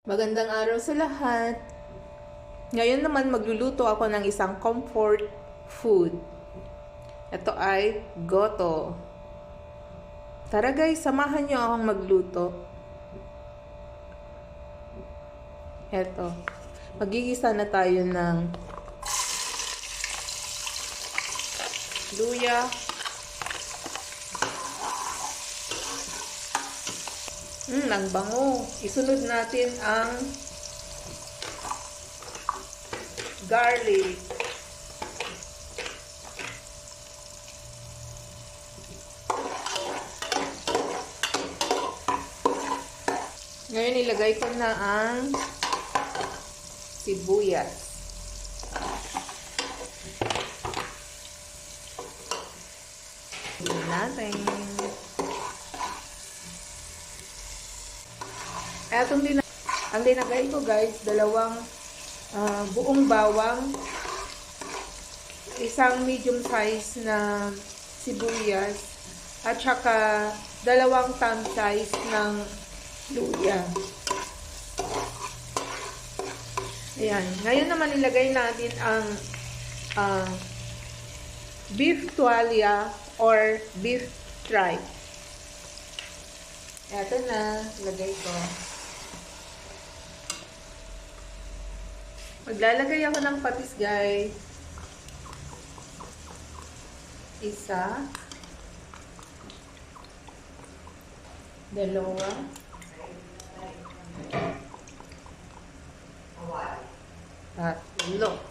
Magandang araw sa lahat. Ngayon naman magluluto ako ng isang comfort food. Ito ay goto. Tara guys, samahan niyo akong magluto. Ito. Magigisa na tayo ng luya, ang bango. Isunod natin ang garlic. Ngayon ilagay ko na ang sibuyas. Tingnan natin. Ang dinagay ko guys, dalawang buong bawang, isang medium size na sibuyas, at saka dalawang thumb size ng luya. Ayan. Ngayon naman ilagay natin ang beef tualia or beef tripe. Ito na, ilagay ko. Maglalagay ako ng patis, guys. Isa. Dalawa. Tatlo.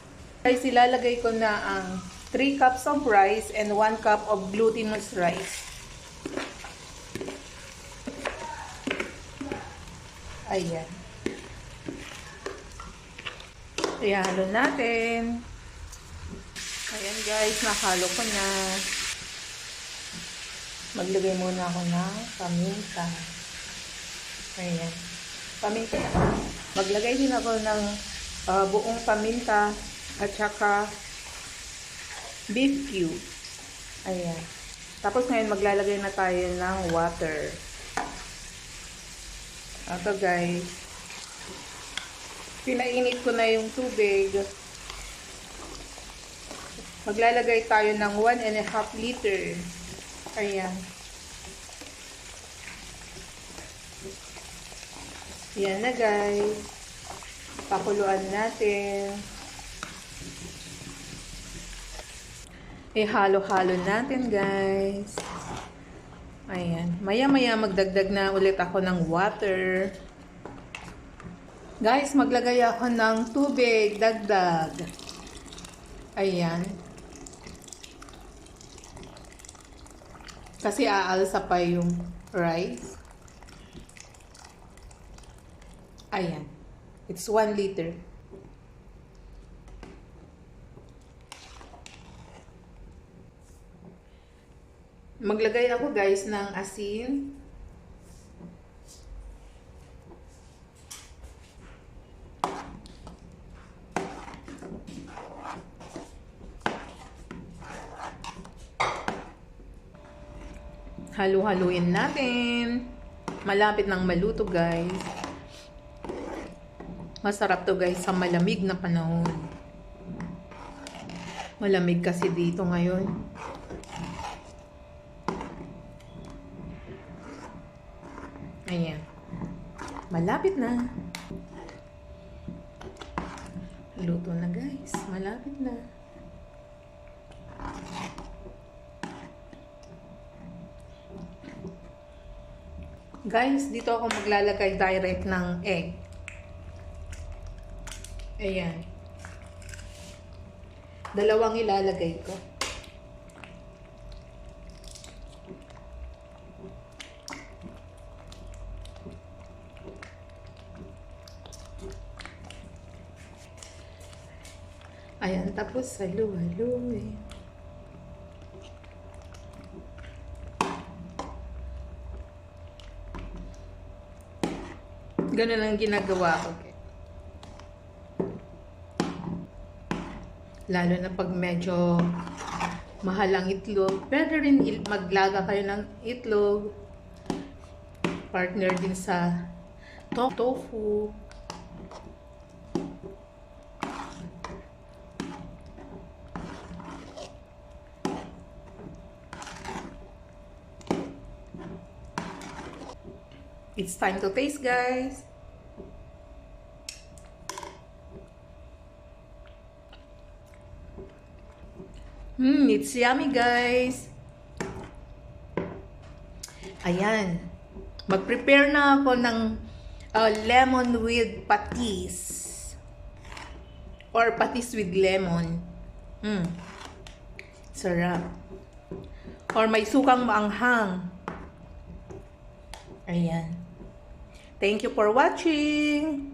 Guys, ilalagay ko na ang 3 cups of rice and 1 cup of glutinous rice. Ayan. Ihalo natin. Ayan guys, nakalo ko na. Maglagay muna ako ng paminta. Ayan. Paminta. Maglagay din ako ng buong paminta at saka beef cube. Ayan. Tapos ngayon maglalagay na tayo ng water. Ito guys. Pinainit ko na yung tubig. Maglalagay tayo ng 1.5 liter. Ayan. Ayan na guys. Pakuluan natin. Ihalo-halo natin guys. Ayan. Maya-maya magdagdag na ulit ako ng water. Guys, maglagay ako ng tubig, dagdag. Ayan. Kasi aalsa pa yung rice. Ayan. It's 1 liter. Maglagay ako guys ng asin. Halu-haluin natin. Malapit nang maluto guys. Masarap to guys sa malamig na panahon. Malamig kasi dito ngayon. Ayan. Malapit na. Luto na guys. Malapit na. Guys, dito ako maglalagay direct ng egg. Ayan. Dalawang ilalagay ko. Ayan, tapos halo-halo eh. Ganun ang ginagawa ko. Lalo na pag medyo mahal ang itlog. Pwede rin maglaga kayo ng itlog. Partner din sa tofu. It's time to taste, guys. It's yummy, guys. Ayan. Mag-prepare na ako ng lemon with patis. Or patis with lemon. Sarap. Or may sukang maanghang. Ayan. Thank you for watching.